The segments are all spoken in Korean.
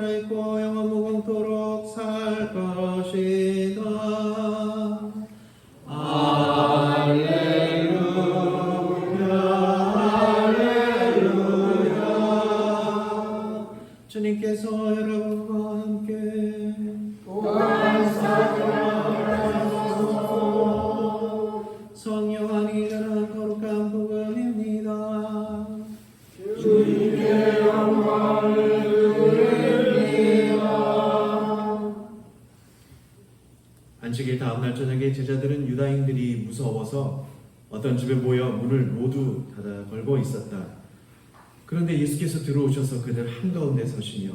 살아있고 영원 무궁토록 살 것이다. 할렐루야 할렐루야. 주님께서 여러분과 함께 성령 안에 전한 거룩한 복음입니다. 주님께 영광을 드립니다. 안식일 다음날 저녁에 제자들은 유다인들이 무서워서 어떤 집에 모여 문을 모두 닫아 걸고 있었다. 그런데 예수께서 들어오셔서 그들 한가운데 서시며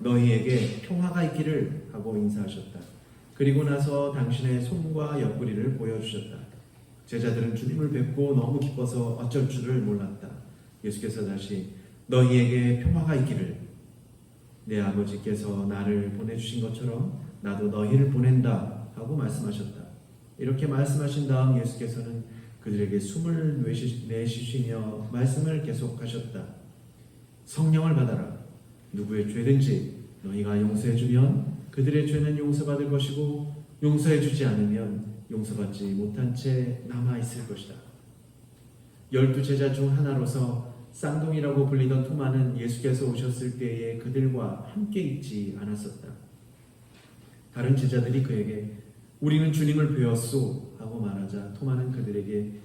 너희에게 평화가 있기를 하고 인사하셨다. 그리고 나서 당신의 손과 옆구리를 보여주셨다. 제자들은 주님을 뵙고 너무 기뻐서 어쩔 줄을 몰랐다. 예수께서 다시 너희에게 평화가 있기를, 내 아버지께서 나를 보내주신 것처럼 나도 너희를 보낸다 하고 말씀하셨다. 이렇게 말씀하신 다음 예수께서는 그들에게 숨을 내쉬시며 말씀을 계속하셨다. 성령을 받아라. 누구의 죄든지 너희가 용서해주면 그들의 죄는 용서받을 것이고 용서해주지 않으면 용서받지 못한 채 남아있을 것이다. 12 제자 중 하나로서 쌍둥이라고 불리던 토마는 예수께서 오셨을 때에 그들과 함께 있지 않았었다. 다른 제자들이 그에게 우리는 주님을 배웠소 하고 말하자 토마는 그들에게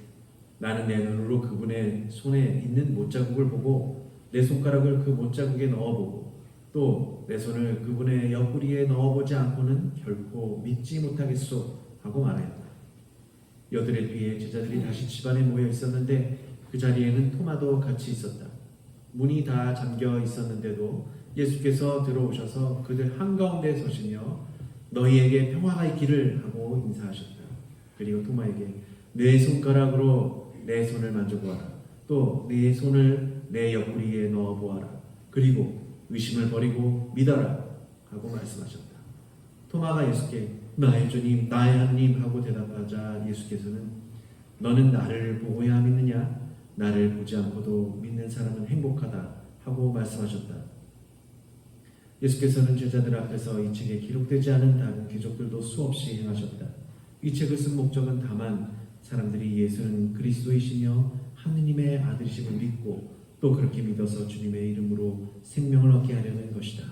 나는 내 눈으로 그분의 손에 있는 못자국을 보고 내 손가락을 그 못자국에 넣어보고 또 내 손을 그분의 옆구리에 넣어보지 않고는 결코 믿지 못하겠소 하고 말하였다. 여드레 뒤에 제자들이 다시 집안에 모여 있었는데 그 자리에는 토마도 같이 있었다. 문이 다 잠겨 있었는데도 예수께서 들어오셔서 그들 한가운데 서시며 너희에게 평화가 있기를 하고 인사하셨다. 그리고 토마에게 내 손가락으로 내 손을 만져보아라. 또 내 손을 내 옆구리에 넣어보아라. 그리고 의심을 버리고 믿어라 하고 말씀하셨다. 토마가 예수께 나의 주님 나의 하나님 하고 대답하자 예수께서는 너는 나를 보고야 믿느냐? 나를 보지 않고도 믿는 사람은 행복하다 하고 말씀하셨다. 예수께서는 제자들 앞에서 이 책에 기록되지 않은 다른 기적들도 수없이 행하셨다. 이 책을 쓴 목적은 다만 사람들이 예수는 그리스도이시며 하느님의 아들이심을 믿고 또 그렇게 믿어서 주님의 이름으로 생명을 얻게 하려는 것이다.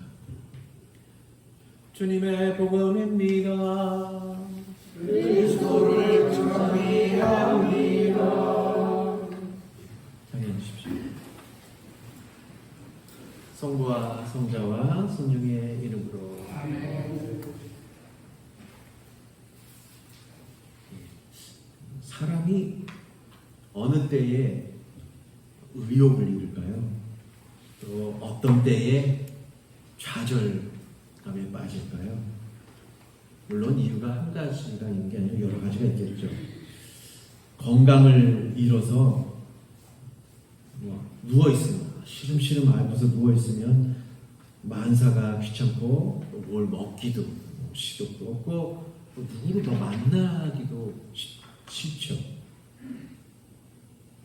주님의 복음입니다. 그리스도를 찬미합니다. 찬양하십시오. 성부와 성자와 성령의 이름으로 아멘. 사람이 어느 때에 의욕을 잃을까요? 또 어떤 때에 좌절감에 빠질까요? 물론 이유가 한 가지가 있는 게 아니라 여러 가지가 있겠죠. 건강을 잃어서 누워있으면 시름시름 앓고서 누워있으면 만사가 귀찮고 뭘 먹기도 식욕도 없고 누구를 더 만나기도 싫죠.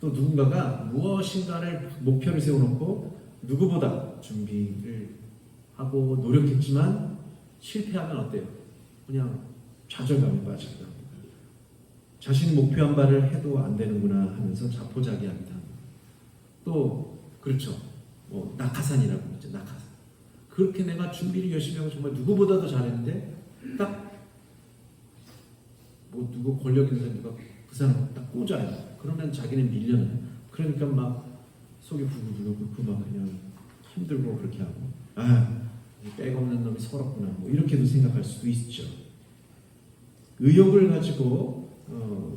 또 누군가가 무엇인가를 목표를 세워놓고 누구보다 준비를 하고 노력했지만 실패하면 어때요? 그냥 좌절감에 빠집니다. 자신이 목표한 바를 해도 안 되는구나 하면서 자포자기합니다. 또 그렇죠. 낙하산이라고 있죠. 낙하산. 그렇게 내가 준비를 열심히 하고 정말 누구보다도 잘했는데 딱 누구 권력 있는 사람 누가 그 사람 딱 꽂아요. 그러면 자기는 밀려나요. 그러니까 막 속이 부글부글 막 그냥 힘들고 그렇게 하고 백 없는 놈이 서럽구나 이렇게도 생각할 수도 있죠. 의욕을 가지고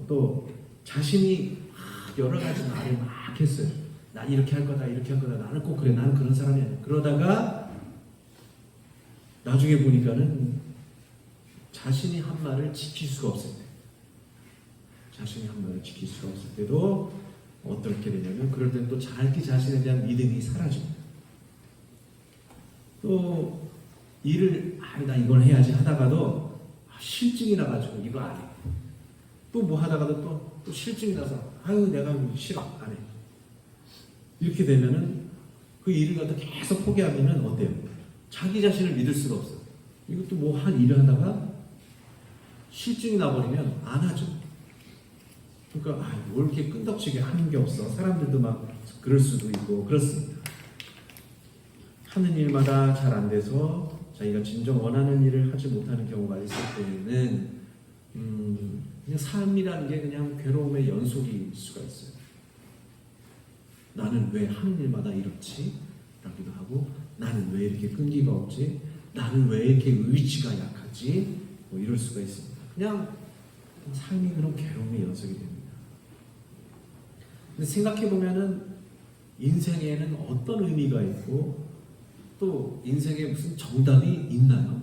또 자신이 여러 가지 말을 막 했어요. 난 이렇게 할 거다 이렇게 할 거다 나는 꼭 그래 나는 그런 사람이 아니야. 그러다가 나중에 보니까는 자신이 한 말을 지킬 수가 없을 때 자신이 한 말을 지킬 수가 없을 때도 어떻게 되냐면 그럴 때는 또 자기 자신에 대한 믿음이 사라집니다. 또 일을 나 이걸 해야지 하다가도 실증이 나가지고 이거 안 해. 또 뭐 하다가도 또 실증이 나서 내가 싫어 안 해. 이렇게 되면은 그 일을 갖다 계속 포기하면은 어때요? 자기 자신을 믿을 수가 없어요. 이것도 뭐 한 일을 하다가 실증이 나버리면 안 하죠. 그러니까 뭘 이렇게 끈덕지게 하는 게 없어. 사람들도 막 그럴 수도 있고 그렇습니다. 하는 일마다 잘 안 돼서 자기가 진정 원하는 일을 하지 못하는 경우가 있을 때는 그냥 삶이라는 게 그냥 괴로움의 연속일 수가 있어요. 나는 왜 하는 일마다 이렇지? 라기도 하고, 나는 왜 이렇게 끈기가 없지? 나는 왜 이렇게 의지가 약하지? 뭐 이럴 수가 있습니다. 그냥 삶이 그런 괴로움의 연속이 됩니다. 근데 생각해보면은 인생에는 어떤 의미가 있고 또 인생에 무슨 정답이 있나요?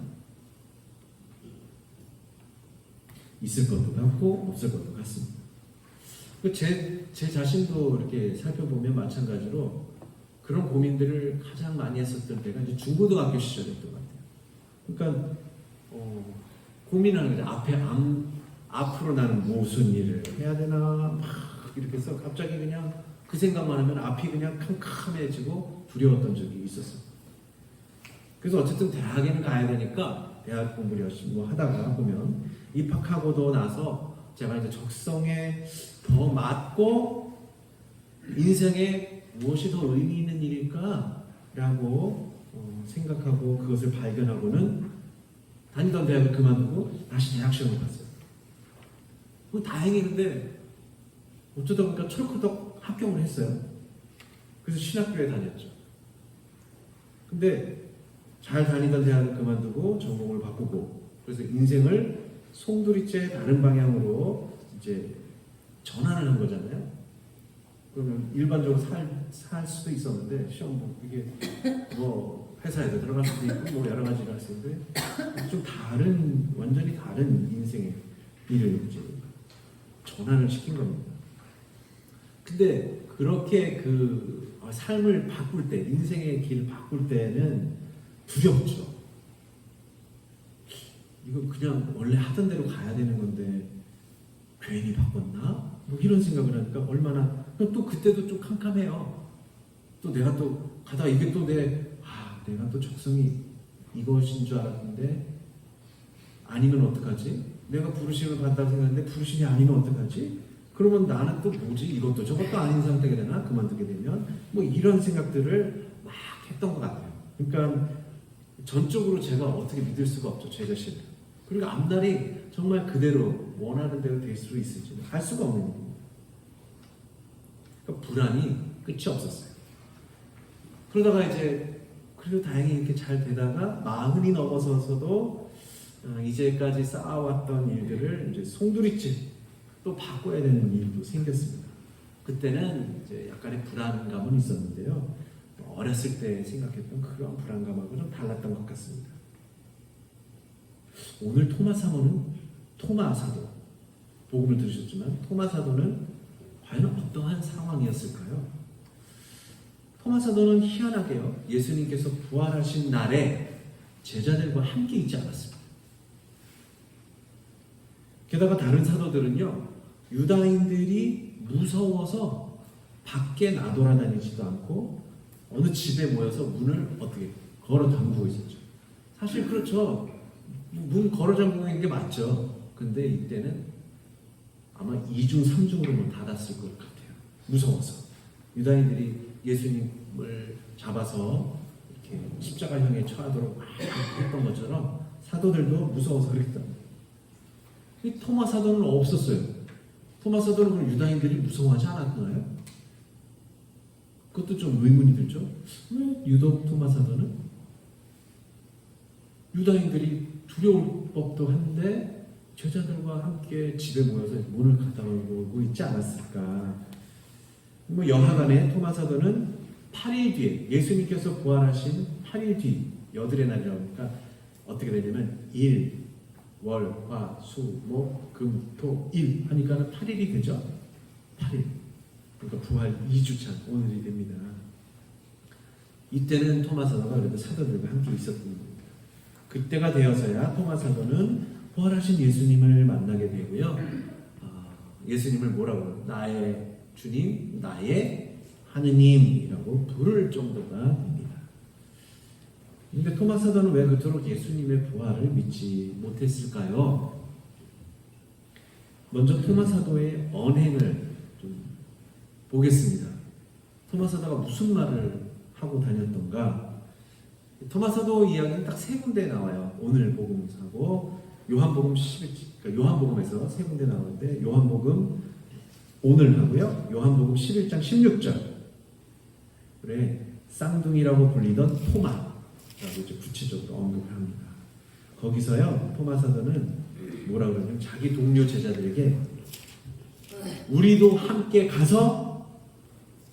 있을 것도 같고 없을 것도 같습니다. 제 자신도 이렇게 살펴보면 마찬가지로 그런 고민들을 가장 많이 했었던 때가 이제 중고등학교 시절이었던 것 같아요. 그러니까 고민하는 거죠. 앞으로 나는 무슨 일을 해야 되나 막 이렇게 해서 갑자기 그냥 그 생각만 하면 앞이 그냥 캄캄해지고 두려웠던 적이 있었어요. 그래서 어쨌든 대학에는 가야 되니까 대학 공부를 열심히 하다가 보면 입학하고도 나서 제가 이제 적성에 더 맞고 인생에 무엇이 더 의미 있는 일일까라고 생각하고 그것을 발견하고는 다니던 대학을 그만두고 다시 대학 시험을 봤어요. 다행히 근데 어쩌다 보니까 철커덕 합격을 했어요. 그래서 신학교에 다녔죠. 근데 잘 다니던 대학을 그만두고 전공을 바꾸고 그래서 인생을 송두리째 다른 방향으로 이제 전환을 한 거잖아요. 그러면 일반적으로 살 수도 있었는데 시험 이게 뭐 회사에도 들어갈 수도 있고 뭐 여러 가지를 할 수 있는데 좀 완전히 다른 인생의 일을 이제 전환을 시킨 겁니다. 근데 그렇게 그 삶을 바꿀 때, 인생의 길을 바꿀 때는 두렵죠. 이거 그냥 원래 하던 대로 가야 되는 건데 괜히 바꿨나? 뭐 이런 생각을 하니까 얼마나 또 그때도 좀 캄캄해요. 또 내가 또 가다가 이게 또 내가 또 적성이 이것인 줄 알았는데 아니면 어떡하지? 내가 부르심을 받다고 생각했는데 부르심이 아니면 어떡하지? 그러면 나는 또 뭐지? 이것도 저것도 아닌 상태가 되나? 그만두게 되면 뭐 이런 생각들을 막 했던 것 같아요. 그러니까 전적으로 제가 어떻게 믿을 수가 없죠. 제 자신을. 그리고 앞날이 정말 그대로 원하는 대로 될 수 있을지는 알 수가 없는 일입니다. 그러니까 불안이 끝이 없었어요. 그러다가 이제 그래도 다행히 이렇게 잘 되다가 40이 넘어서서도 이제까지 쌓아왔던 일들을 이제 송두리째 또 바꿔야 되는 일도 생겼습니다. 그때는 이제 약간의 불안감은 있었는데요. 어렸을 때 생각했던 그런 불안감하고 좀 달랐던 것 같습니다. 오늘 토마 사도 복음을 들으셨지만 토마 사도는 과연 어떠한 상황이었을까요? 토마 사도는 희한하게요. 예수님께서 부활하신 날에 제자들과 함께 있지 않았습니다. 게다가 다른 사도들은요, 유다인들이 무서워서 밖에 나돌아다니지도 않고 어느 집에 모여서 문을 어떻게 걸어 잠그고 있었죠. 사실 그렇죠. 문 걸어 잠그고 있는 게 맞죠. 근데 이때는 아마 2중, 3중으로 닫았을 것 같아요. 무서워서. 유다인들이 예수님을 잡아서 이렇게 십자가 향해 처하도록 했던 것처럼 사도들도 무서워서 그랬다. 토마 사도는 없었어요. 토마 사도는 그럼 유다인들이 무서워하지 않았나요? 그것도 좀 의문이 들죠. 왜 유독 토마 사도는 유다인들이 두려울 법도 한데 제자들과 함께 집에 모여서 문을 갖다 놓고 있지 않았을까? 뭐 여하간에 토마 사도는 8일 뒤에 예수님께서 부활하신 8일 뒤 여들의 날이라고 하니까 어떻게 되냐면 일, 월, 화, 수, 목, 금, 토, 일 하니까는 8일이 되죠. 8일. 그러니까 부활 2주차 오늘이 됩니다. 이때는 토마 사도가 그래도 사도들과 함께 있었던 겁니다. 그때가 되어서야 토마 사도는 부활하신 예수님을 만나게 되고요. 예수님을 뭐라고? 나의 주님, 나의 하느님이라고 부를 정도가 됩니다. 근데 토마 사도는 왜 그토록 예수님의 부활을 믿지 못했을까요? 먼저 토마 사도의 언행을 좀 보겠습니다. 토마 사도가 무슨 말을 하고 다녔던가? 토마 사도 이야기는 딱 세 군데 나와요. 오늘 복음사고 요한복음 11, 그러니까 요한복음에서 세 군데 나오는데 요한복음 오늘 하고요. 요한복음 11장 16절. 그래 쌍둥이라고 불리던 토마라고 이제 구체적으로 언급을 합니다. 거기서요 토마 사도는 뭐라고 그러냐면 자기 동료 제자들에게 우리도 함께 가서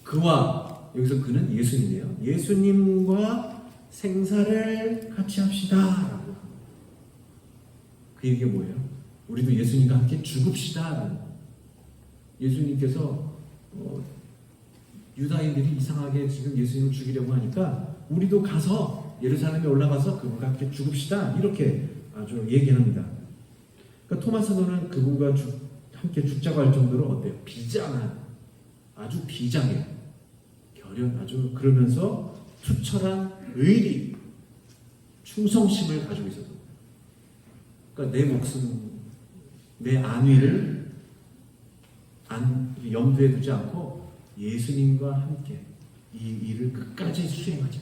그와 여기서 그는 예수님이에요. 예수님과 생사를 같이 합시다. 라고. 그 얘기가 뭐예요? 우리도 예수님과 함께 죽읍시다. 예수님께서 유다인들이 이상하게 지금 예수님을 죽이려고 하니까 우리도 가서 예루살렘에 올라가서 그분과 함께 죽읍시다. 이렇게 아주 얘기합니다. 그러니까 토마 사도는 그분과 함께 죽자고 할 정도로 어때요? 비장한, 아주 비장해요. 결연, 아주 그러면서 투철한 의리, 충성심을 가지고 있었던 거예요. 그러니까 내 목숨, 내 안위를 염두에 두지 않고 예수님과 함께 이 일을 끝까지 수행하자.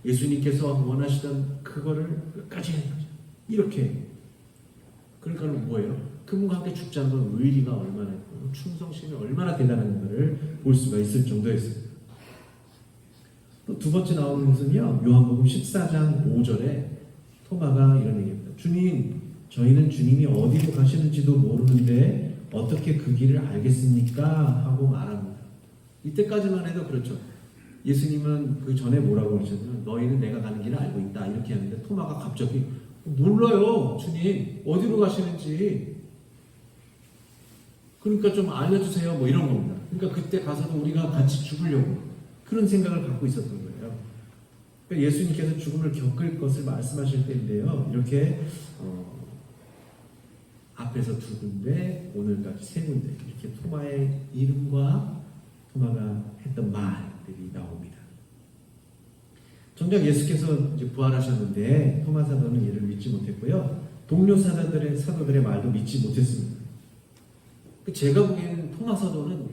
예수님께서 원하시던 그거를 끝까지 행하자. 이렇게. 그러니까 뭐예요? 그분과 함께 죽자는 건 의리가 얼마나 있고 충성심이 얼마나 대단한가를 볼 수가 있을 정도였습니다. 또 두 번째 나오는 것은요. 요한복음 14장 5절에 토마가 이런 얘기입니다. 주님, 저희는 주님이 어디로 가시는지도 모르는데 어떻게 그 길을 알겠습니까? 하고 말합니다. 이때까지만 해도 그렇죠. 예수님은 그 전에 뭐라고 그러셨냐면 너희는 내가 가는 길을 알고 있다. 이렇게 하는데 토마가 갑자기 몰라요. 주님 어디로 가시는지. 그러니까 좀 알려주세요. 뭐 이런 겁니다. 그러니까 그때 가서도 우리가 같이 죽으려고 그런 생각을 갖고 있었던 거예요. 그러니까 예수님께서 죽음을 겪을 것을 말씀하실 때인데요. 이렇게 앞에서 두 군데, 오늘까지 세 군데 이렇게 토마의 이름과 토마가 했던 말들이 나옵니다. 정작 예수께서 이제 부활하셨는데 토마 사도는 이를 믿지 못했고요. 동료 사도들의 말도 믿지 못했습니다. 제가 보기에는 토마 사도는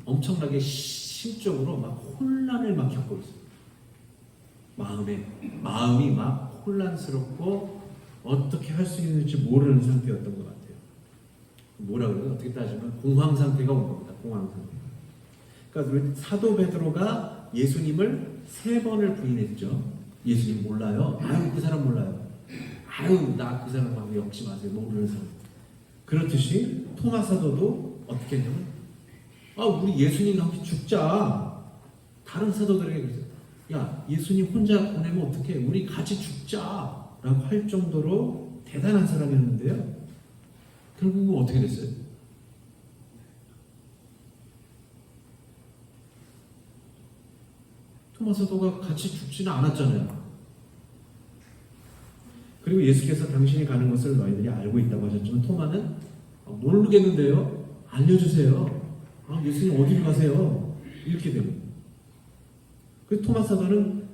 엄청나게 심적으로 막 혼란을 막 겪고 있어요. 마음이 막 혼란스럽고 어떻게 할 수 있는지 모르는 상태였던 것 같아요. 뭐라 그래요? 어떻게 따지면 공황 상태가 온 겁니다. 공황 상태. 그러니까 사도 베드로가 예수님을 3번을 부인했죠. 예수님 몰라요. 아유 그 사람 몰라요. 아유 나 그 사람하고 엮지 마세요. 모르는 사람. 그렇듯이 토마 사도도 어떻게 했냐면 우리 예수님과 함께 죽자. 다른 사도들에게 그랬어요. 야 예수님 혼자 보내면 어떡해. 우리 같이 죽자. 라고 할 정도로 대단한 사람이었는데요. 결국은 어떻게 됐어요? 토마 사도가 같이 죽지는 않았잖아요. 그리고 예수께서 당신이 가는 것을 너희들이 알고 있다고 하셨지만 토마는 모르겠는데요. 알려주세요. 예수님 어디로 가세요? 이렇게 됩니다. 그래서 토마 사도는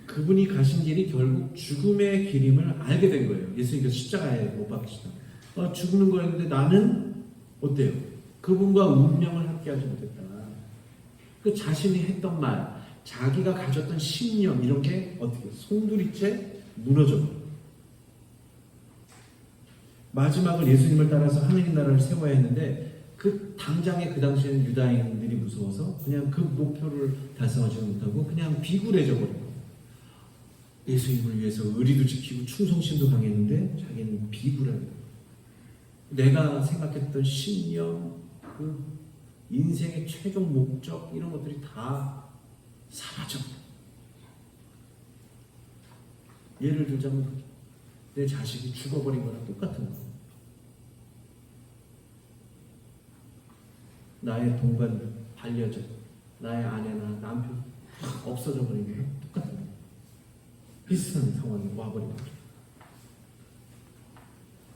그분이 가신 길이 결국 죽음의 길임을 알게 된 거예요. 예수님께서 십자가에 못 박히시다. 죽는 거였는데 나는 어때요? 그분과 운명을 함께하지 못했다. 그 자신이 했던 말, 자기가 가졌던 신념 이런 게 어떻게 송두리째 무너져. 마지막을 예수님을 따라서 하느님 나라를 세워야 했는데 그 당장에 그 당시에는 유다인들이 무서워서 그냥 그 목표를 달성하지 못하고 그냥 비굴해져 버린 거예요. 예수님을 위해서 의리도 지키고 충성심도 강했는데 자기는 비굴한 거예요. 내가 생각했던 신념, 그 인생의 최종 목적 이런 것들이 다 사라져. 예를 들자면 내 자식이 죽어버린 거랑 똑같은 거예요. 나의 동반, 반려자, 나의 아내나 남편 없어져 버린 거랑 똑같은 거예요. 비슷한 상황이 와버린 거죠.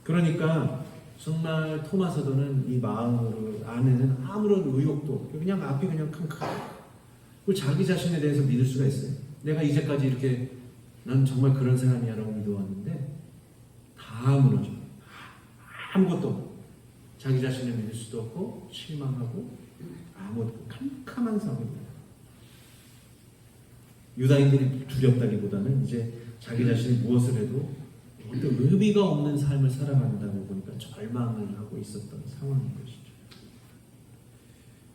그러니까 정말 토마 사도는 이 마음으로 안에는 아무런 의욕도 없고 그냥 앞이 그냥 캄캄. 그리고 자기 자신에 대해서 믿을 수가 있어요. 내가 이제까지 이렇게 난 정말 그런 사람이야라고 믿어왔는데 다 무너져. 아무것도 없고 자기 자신을 믿을 수도 없고 실망하고 아무것도 캄캄한 상황입니다. 유다인들이 두렵다기보다는 이제 자기 자신이 무엇을 해도 어떤 의미가 없는 삶을 살아간다고 보니까 절망을 하고 있었던 상황인 것이죠.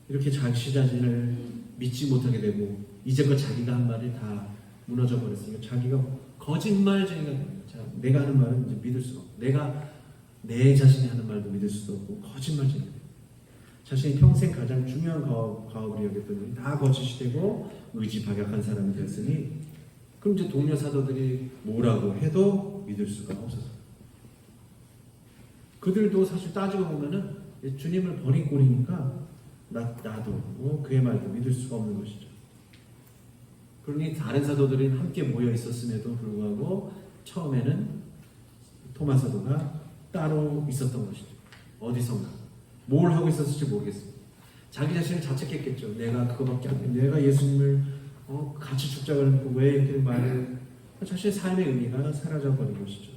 이렇게 자기 자신을 믿지 못하게 되고 이제껏 자기가 한 말이 다 무너져 버렸으니까 자기가 거짓말쟁이가 됩니다. 내가 하는 말은 이제 믿을 수가 없고 내가 내 자신이 하는 말도 믿을 수도 없고 거짓말쟁이가 됩니다. 자신이 평생 가장 중요한 가업을 여겼던 일이 다 거짓이 되고 의지박약한 사람이 되었으니 그럼 이제 동료 사도들이 뭐라고 해도 믿을 수가 없어서 그들도 사실 따지고 보면은 주님을 버린 꼴이니까 나도 그의 말도 믿을 수가 없는 것이죠. 그러니 다른 사도들은 함께 모여 있었음에도 불구하고 처음에는 토마 사도가 따로 있었던 것이죠. 어디선가 뭘 하고 있었을지 모르겠습니다. 자기 자신을 자책했겠죠. 내가 그거밖에 안 돼. 내가 예수님을 같이 죽자고 했고 왜 이렇게 말을 자신의 삶의 의미가 사라져버린 것이죠.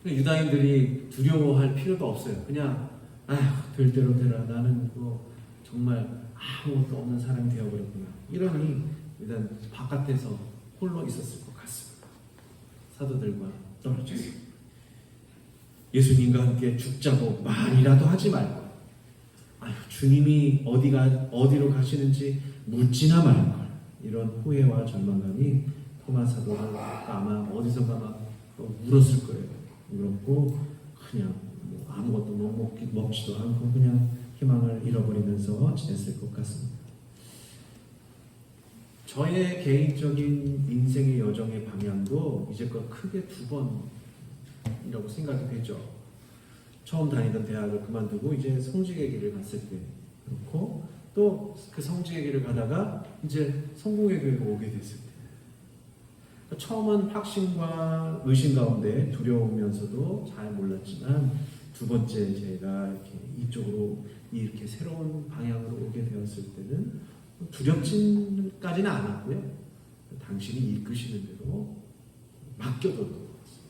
유다인들이 두려워할 필요도 없어요. 그냥 될 대로 되라. 나는 정말 아무것도 없는 사람이 되어버렸구나. 이러니 일단 바깥에서 홀로 있었을 것 같습니다. 사도들과 떨어져서 예수님과 함께 죽자고 말이라도 하지 말고 주님이 어디로 가시는지 묻지나 말걸. 이런 후회와 절망감이 토마 사도가 아마 어디선가 막 울었을 거예요. 울었고 그냥 아무것도 먹지도 않고 그냥 희망을 잃어버리면서 지냈을 것 같습니다. 저의 개인적인 인생의 여정의 방향도 이제껏 크게 두 번이라고 생각이 되죠. 처음 다니던 대학을 그만두고 이제 성직의 길을 갔을 때 그렇고 또 그 성직의 길을 가다가 이제 성공의 교회에 오게 됐을 때 처음은 확신과 의심 가운데 두려우면서도 잘 몰랐지만 두 번째 제가 이쪽으로 이렇게 새로운 방향으로 오게 되었을 때는 두렵지까지는 않았고요. 당신이 이끄시는 대로 맡겨뒀던 것 같습니다.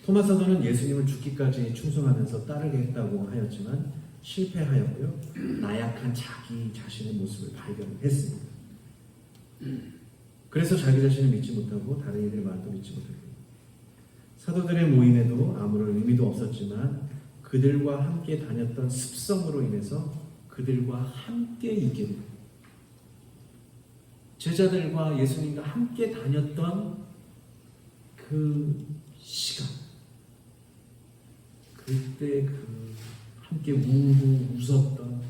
토마 사도는 예수님을 죽기까지 충성하면서 따르게 했다고 하였지만 실패하였고요. 나약한 자기 자신의 모습을 발견했습니다. 그래서 자기 자신을 믿지 못하고 다른 이들의 말도 믿지 못하고 사도들의 모임에도 아무런 의미도 없었지만 그들과 함께 다녔던 습성으로 인해서 그들과 함께 있게 됩니다. 제자들과 예수님과 함께 다녔던 그 시간, 그때 함께 울고 웃었던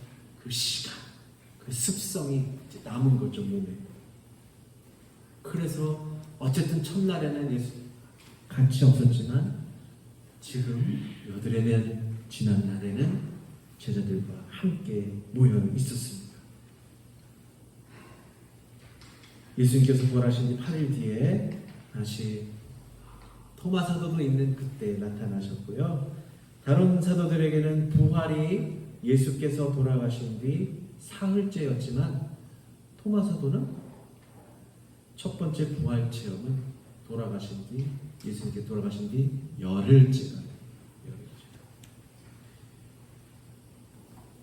그 시간, 그 습성이 남은 거죠, 몸에. 그래서 어쨌든 첫날에는 예수 같이 없었지만 지금 여드레는 지난 날에는 제자들과 함께 모여 있었습니다. 예수님께서 부활하신 지 8일 뒤에 다시 토마 사도도 있는 그때 나타나셨고요. 다른 사도들에게는 부활이 예수께서 돌아가신 뒤 사흘째였지만 토마 사도는 첫 번째 부활 체험은 예수님께 돌아가신 뒤 열흘째가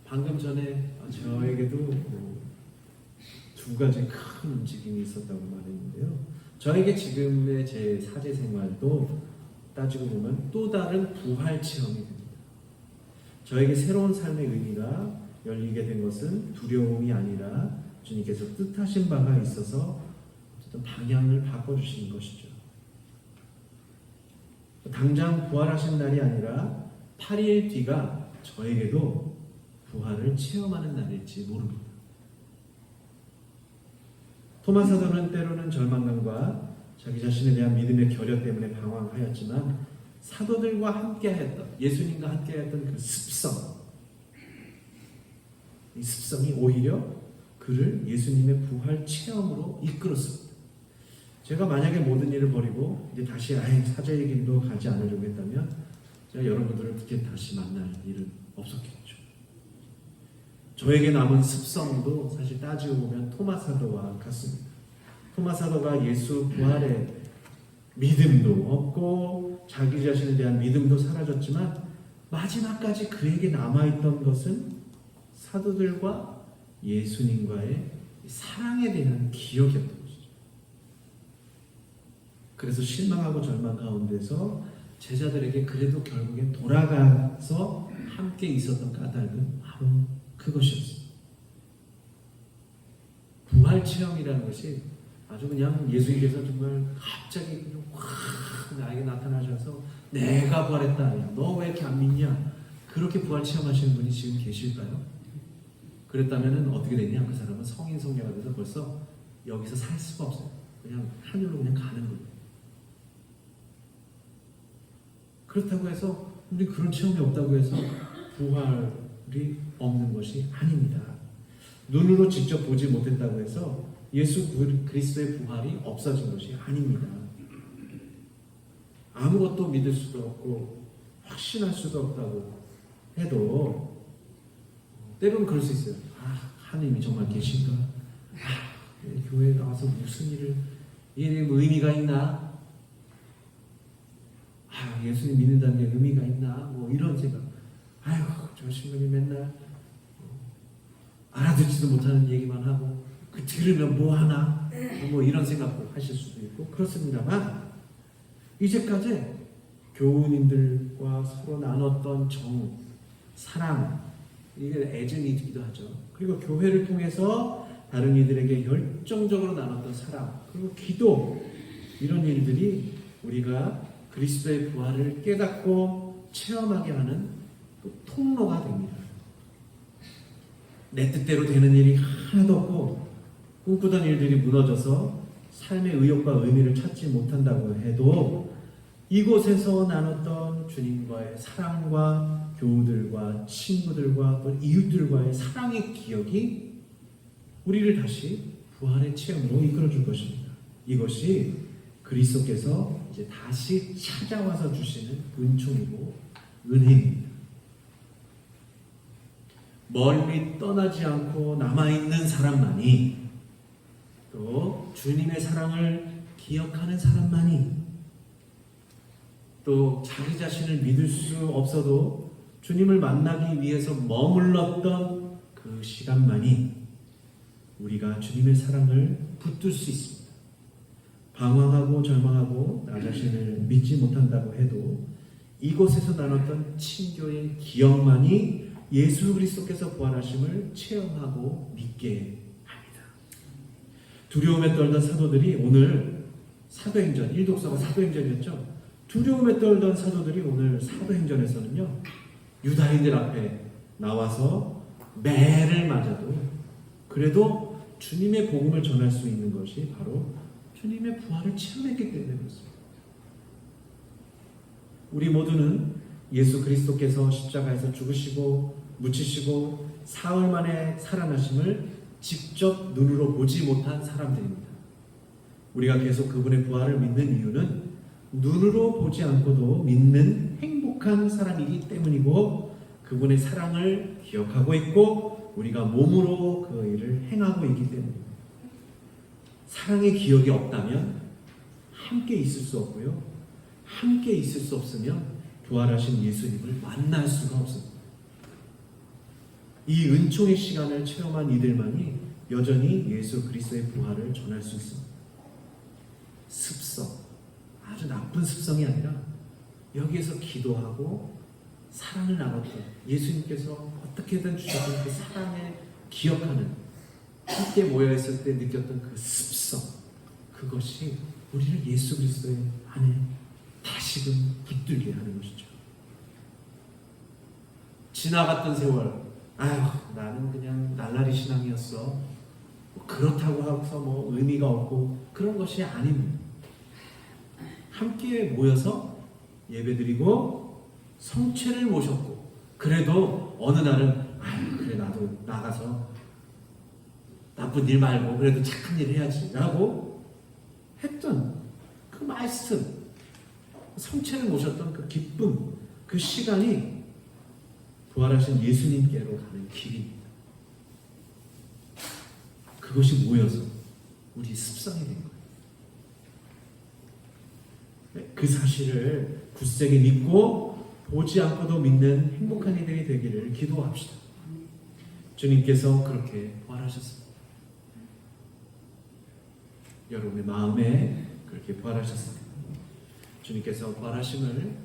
방금 전에 저에게도 두 가지 큰 움직임이 있었다고 말했는데요. 저에게 지금의 제 사제 생활도 따지고 보면 또 다른 부활 체험이 됩니다. 저에게 새로운 삶의 의미가 열리게 된 것은 두려움이 아니라 주님께서 뜻하신 바가 있어서 어떤 방향을 바꿔주시는 것이죠. 당장 부활하신 날이 아니라 8일 뒤가 저에게도 부활을 체험하는 날일지 모릅니다. 토마 사도는 때로는 절망감과 자기 자신에 대한 믿음의 결여 때문에 방황하였지만 사도들과 함께했던 예수님과 함께했던 그 습성, 이 습성이 오히려 그를 예수님의 부활 체험으로 이끌었습니다. 제가 만약에 모든 일을 버리고 이제 다시 사제의 길로 가지 않으려고 했다면 제가 여러분들을 그렇게 다시 만날 일은 없었겠죠. 저에게 남은 습성도 사실 따지고 보면 토마 사도와 같습니다. 토마 사도가 예수 부활의 믿음도 없고 자기 자신에 대한 믿음도 사라졌지만 마지막까지 그에게 남아있던 것은 사도들과 예수님과의 사랑에 대한 기억이었던 것이죠. 그래서 실망하고 절망 가운데서 제자들에게 그래도 결국엔 돌아가서 함께 있었던 까닭은 바로 그것이었습니다. 부활 체험이라는 것이 아주 그냥 예수님께서 정말 갑자기 확 나에게 나타나셔서 내가 부활했다. 너 왜 이렇게 안 믿냐? 그렇게 부활 체험하시는 분이 지금 계실까요? 그랬다면 어떻게 됐냐? 그 사람은 성인 성녀가 돼서 벌써 여기서 살 수가 없어요. 그냥 하늘로 그냥 가는 거예요. 그렇다고 해서 우리 그런 체험이 없다고 해서 부활이 없는 것이 아닙니다. 눈으로 직접 보지 못했다고 해서 예수 그리스도의 부활이 없어진 것이 아닙니다. 아무것도 믿을 수도 없고 확신할 수도 없다고 해도 때로는 그럴 수 있어요. 하나님이 정말 계신가? 교회에 나와서 무슨 일을 이게 의미가 있나? 예수님 믿는다는 게 의미가 있나? 뭐 이런 생각. 저 신부님 맨날 알아듣지도 못하는 얘기만 하고 그 들으면 뭐 하나? 뭐 이런 생각도 하실 수도 있고 그렇습니다만 이제까지 교우님들과 서로 나눴던 정, 사랑 이게 애증이기도 하죠. 그리고 교회를 통해서 다른 이들에게 열정적으로 나눴던 사랑 그리고 기도 이런 일들이 우리가 그리스도의 부활을 깨닫고 체험하게 하는 통로가 됩니다. 내 뜻대로 되는 일이 하나도 없고 꿈꾸던 일들이 무너져서 삶의 의욕과 의미를 찾지 못한다고 해도 이곳에서 나눴던 주님과의 사랑과 교우들과 친구들과 또 이웃들과의 사랑의 기억이 우리를 다시 부활의 체험으로 이끌어줄 것입니다. 이것이 그리스도께서 이제 다시 찾아와서 주시는 은총이고 은혜입니다. 멀리 떠나지 않고 남아있는 사람만이 또 주님의 사랑을 기억하는 사람만이 또 자기 자신을 믿을 수 없어도 주님을 만나기 위해서 머물렀던 그 시간만이 우리가 주님의 사랑을 붙들 수 있습니다. 방황하고 절망하고 나 자신을 믿지 못한다고 해도 이곳에서 나눴던 친교의 기억만이 예수 그리스도께서 부활하심을 체험하고 믿게 합니다. 두려움에 떨던 사도들이 오늘 사도행전, 일독서가 사도행전이었죠. 두려움에 떨던 사도들이 오늘 사도행전에서는요. 유다인들 앞에 나와서 매를 맞아도 그래도 주님의 복음을 전할 수 있는 것이 바로 주님의 부활을 체험했기 때문에 그렇습니다. 우리 모두는 예수 그리스도께서 십자가에서 죽으시고 묻히시고 사흘 만에 살아나심을 직접 눈으로 보지 못한 사람들입니다. 우리가 계속 그분의 부활을 믿는 이유는 눈으로 보지 않고도 믿는 행복한 사람이기 때문이고 그분의 사랑을 기억하고 있고 우리가 몸으로 그 일을 행하고 있기 때문입니다. 사랑의 기억이 없다면 함께 있을 수 없고요. 함께 있을 수 없으면 부활하신 예수님을 만날 수가 없습니다. 이 은총의 시간을 체험한 이들만이 여전히 예수 그리스도의 부활을 전할 수 있습니다. 습성, 아주 나쁜 습성이 아니라 여기에서 기도하고 사랑을 나눴던 예수님께서 어떻게든 주셨던 그 사랑을 기억하는 함께 모여있을 때 느꼈던 그 습성 그것이 우리를 예수 그리스도의 안에 다시금 붙들게 하는 것이죠. 지나갔던 세월 나는 그냥 날라리 신앙이었어 그렇다고 해서 뭐 의미가 없고 그런 것이 아닙니다. 함께 모여서 예배드리고 성체를 모셨고 그래도 어느 날은 그래 나도 나가서 나쁜 일 말고 그래도 착한 일 해야지 라고 했던 그 말씀 성체를 모셨던 그 기쁨 그 시간이 부활하신 예수님께로 가는 길입니다. 그것이 모여서 우리 습성이 된 거예요. 그 사실을 굳세게 믿고 보지 않고도 믿는 행복한 이들이 되기를 기도합시다. 주님께서 그렇게 부활하셨습니다. 여러분의 마음에 그렇게 부활하셨습니다. 주님께서 부활하심을,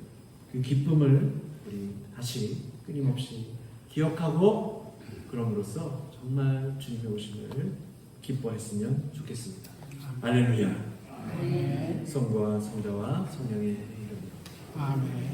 그 기쁨을 우리 다시 끊임없이 기억하고 그럼으로써 정말 주님의 오심을 기뻐했으면 좋겠습니다. 할렐루야. 성부와 성자와 성령의 이름으로. 아멘.